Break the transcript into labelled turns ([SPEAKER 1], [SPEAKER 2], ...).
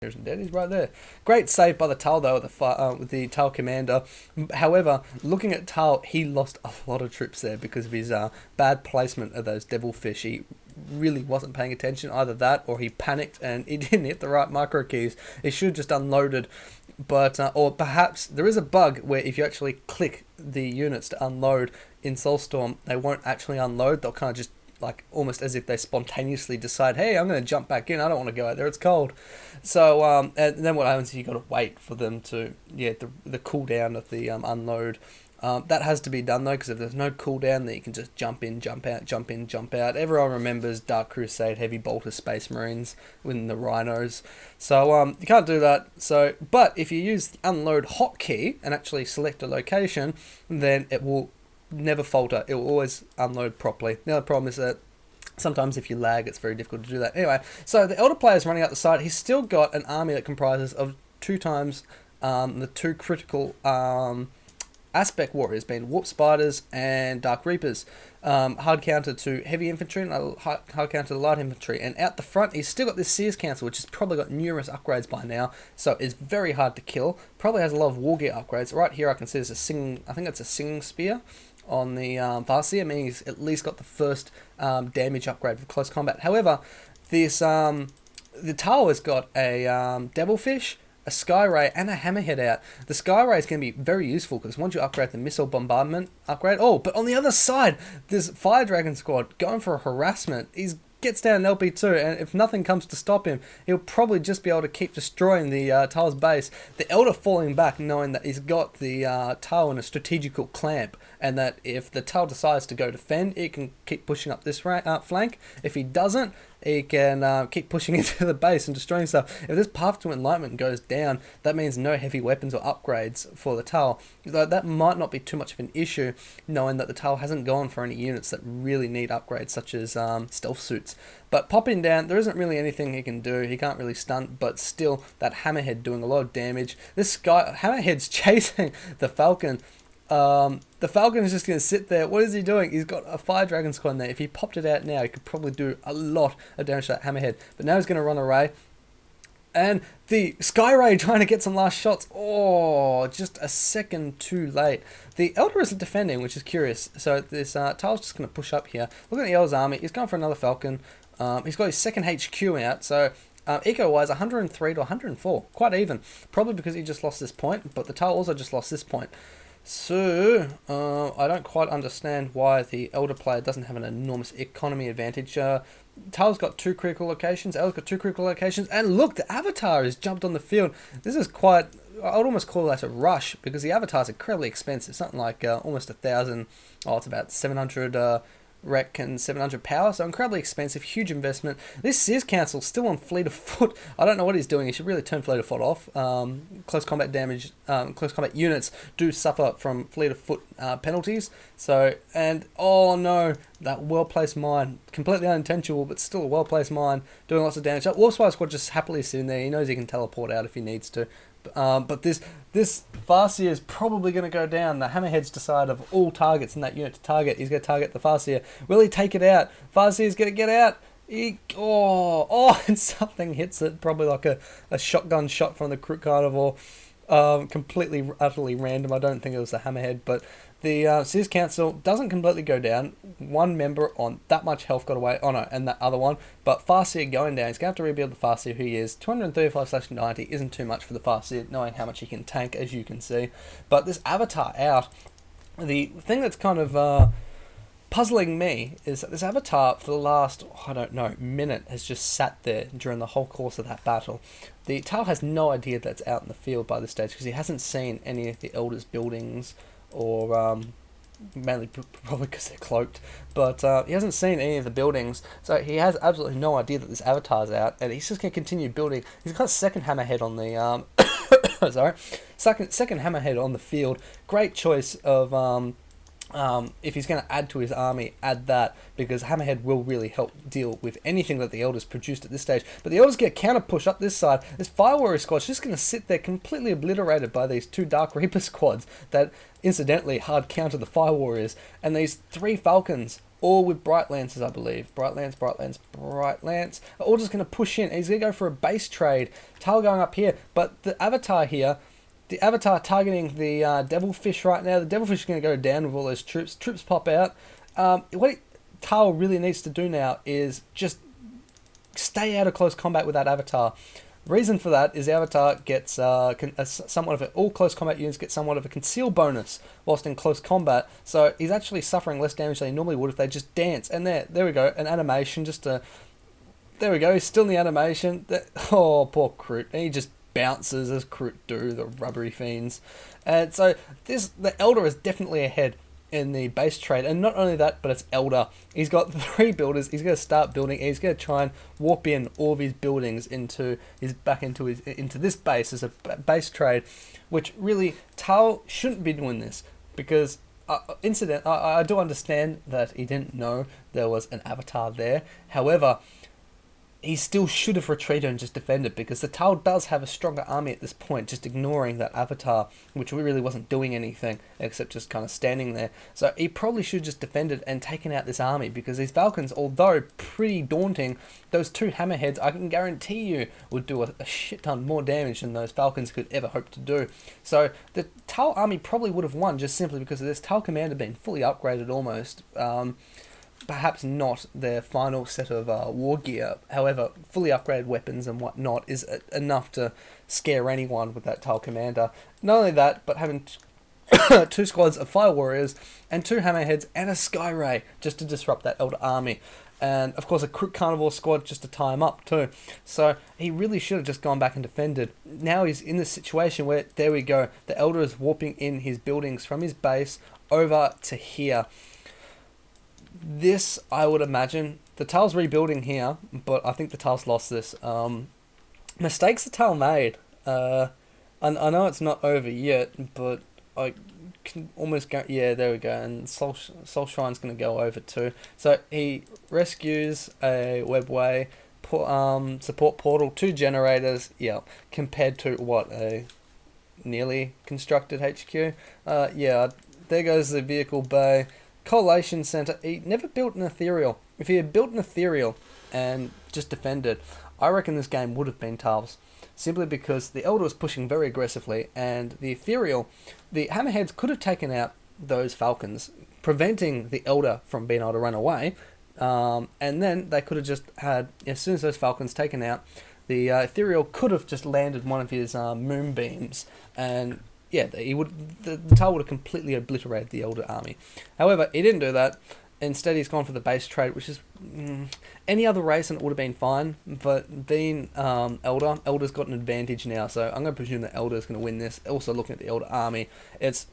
[SPEAKER 1] isn't dead. He's right there. Great save by the Tal though with the Tal commander. However, looking at Tal, he lost a lot of troops there because of his bad placement of those devilfish. He really wasn't paying attention, either that or he panicked and he didn't hit the right micro keys. He should have just unloaded. But or perhaps there is a bug where if you actually click the units to unload in Soulstorm, they won't actually unload. They'll kind of just like almost as if they spontaneously decide, hey, I'm going to jump back in. I don't want to go out there. It's cold. So and then what happens is you got to wait for them to the cooldown of the unload. That has to be done though, because if there's no cooldown, then you can just jump in, jump out, jump in, jump out. Everyone remembers Dark Crusade Heavy Bolter Space Marines with the Rhinos. So you can't do that. So, but if you use the unload hotkey and actually select a location, then it will never falter. It will always unload properly. The other problem is that sometimes if you lag, it's very difficult to do that. Anyway, so the Elder player is running out the side. He's still got an army that comprises of 2 times the 2 critical aspect warriors, being Warp Spiders and Dark Reapers. Hard counter to heavy infantry and hard counter to light infantry. And out the front, he's still got this Sears Council, which has probably got numerous upgrades by now, so it's very hard to kill. Probably has a lot of war gear upgrades. Right here I can see there's a singing, I think it's a singing spear on the Farseer, meaning he's at least got the first damage upgrade for close combat. However, this the Tal has got a Devilfish, a Sky Ray, and a Hammerhead out. The Sky Ray is going to be very useful because once you upgrade the Missile Bombardment upgrade... Oh, but on the other side, there's Fire Dragon Squad going for a harassment. He's gets down an LP2, and if nothing comes to stop him, he'll probably just be able to keep destroying the Tal's base. The Elder falling back, knowing that he's got the Tal in a strategical clamp, and that if the Tal decides to go defend, it can keep pushing up this flank. If he doesn't, he can keep pushing into the base and destroying stuff. If this Path to Enlightenment goes down, that means no heavy weapons or upgrades for the Tal. That might not be too much of an issue, knowing that the Tal hasn't gone for any units that really need upgrades, such as stealth suits. But popping down, there isn't really anything he can do. He can't really stunt, but still, that Hammerhead doing a lot of damage. This guy, Hammerhead's chasing the Falcon. The Falcon is just going to sit there. What is he doing? He's got a Fire Dragon Squad there. If he popped it out now, he could probably do a lot of damage to that Hammerhead. But now he's going to run away. And the Sky Ray trying to get some last shots. Oh, just a second too late. The Elder isn't defending, which is curious. So this Tal's just going to push up here. Look at the Elder's army. He's going for another Falcon. He's got his second HQ out. So eco-wise, 103 to 104. Quite even. Probably because he just lost this point. But the Tal also just lost this point. So, I don't quite understand why the Elder player doesn't have an enormous economy advantage. Tal's got 2 critical locations, Elder's got 2 critical locations, and look, the Avatar has jumped on the field. This is quite, I would almost call that a rush, because the Avatar's incredibly expensive, something like almost 1,000, it's about 700 rec and 700 power, so incredibly expensive, huge investment. This Sears Council still on Fleet of Foot. I don't know what he's doing. He should really turn Fleet of Foot off. Close combat damage, close combat units do suffer from Fleet of Foot penalties. So, and oh no, that well-placed mine, completely unintentional, but still a well-placed mine, doing lots of damage. That Warp Spider Squad just happily sitting there. He knows he can teleport out if he needs to. But this Farseer is probably going to go down. The Hammerhead's decided of all targets in that unit to target. He's going to target the Farseer. Will he take it out? Farseer's going to get out. And something hits it. Probably like a shotgun shot from the Crook Carnivore. Completely, utterly random. I don't think it was the Hammerhead, but the Sears Council doesn't completely go down. One member on that much health got away. Oh no, and that other one. But Farseer going down. He's going to have to rebuild the Farseer who he is. 235/90 isn't too much for the Farseer, knowing how much he can tank, as you can see. But this Avatar out, the thing that's kind of puzzling me is that this Avatar for the last, minute has just sat there during the whole course of that battle. The Tal has no idea that's out in the field by this stage because he hasn't seen any of the Elder's buildings, or mainly probably because they're cloaked, but he hasn't seen any of the buildings, so he has absolutely no idea that this Avatar's out, and he's just going to continue building. He's got a second Hammerhead on the second Hammerhead on the field. Great choice of if he's going to add to his army, add that, because Hammerhead will really help deal with anything that the Eldars produced at this stage. But the Eldars get counter push up this side. This Fire Warrior squad's just going to sit there completely obliterated by these 2 Dark Reaper squads that incidentally hard counter the Fire Warriors, and these 3 Falcons, all with Bright Lances, I believe. Bright Lance, are all just going to push in. He's going to go for a base trade. Tal going up here, but the Avatar here, the Avatar targeting the Devilfish right now. The Devilfish is going to go down with all those troops. Troops pop out. Tal really needs to do now is just stay out of close combat with that Avatar. Reason for that is the Avatar gets somewhat of all close combat units get somewhat of a conceal bonus whilst in close combat. So he's actually suffering less damage than he normally would if they just dance. And there we go, an animation. There we go. He's still in the animation. Oh, poor Kroot. And he just bounces as Kroot do, the rubbery fiends. And so the Eldar is definitely ahead in the base trade, and not only that, but it's Eldar. He's got 3 builders. He's going to start building. He's going to try and warp in all of his buildings into this base as a base trade, which really Tal shouldn't be doing this, because I do understand that he didn't know there was an Avatar there. However, he still should have retreated and just defended, because the Tal does have a stronger army at this point, just ignoring that Avatar, which really wasn't doing anything except just kind of standing there. So he probably should have just defended and taken out this army, because these Falcons, although pretty daunting, those 2 Hammerheads, I can guarantee you, would do a shit ton more damage than those Falcons could ever hope to do. So the Tal army probably would have won just simply because of this Tal commander being fully upgraded almost. Perhaps not their final set of war gear. However, fully upgraded weapons and whatnot is enough to scare anyone with that Tal commander. Not only that, but having 2 squads of Fire Warriors and 2 Hammerheads and a Sky Ray just to disrupt that Eldar army. And of course a Kroot Carnivore squad just to tie him up too. So he really should have just gone back and defended. Now he's in this situation where, there we go, the Eldar is warping in his buildings from his base over to here. This, I would imagine, the Tal's rebuilding here, but I think the Tal's lost this. Mistakes the Tal made. I know it's not over yet, but I can almost go. Yeah, there we go. And Soul Shrine's going to go over too. So he rescues a webway, support portal, 2 generators. Yeah, compared to what, a nearly constructed HQ. Yeah, there goes the vehicle bay. Collation Center. He never built an ethereal. If he had built an ethereal and just defended, I reckon this game would have been Tal's. Simply because the Eldar was pushing very aggressively, and the ethereal, the Hammerheads could have taken out those Falcons, preventing the Eldar from being able to run away. And then they could have just had, as soon as those Falcons taken out, the ethereal could have just landed one of his moonbeams, and yeah, the Tal would have completely obliterated the Eldar army. However, he didn't do that. Instead, he's gone for the base trade, which is any other race, and it would have been fine. But being Eldar's got an advantage now, so I'm going to presume that Eldar's going to win this. Also, looking at the Eldar army, it's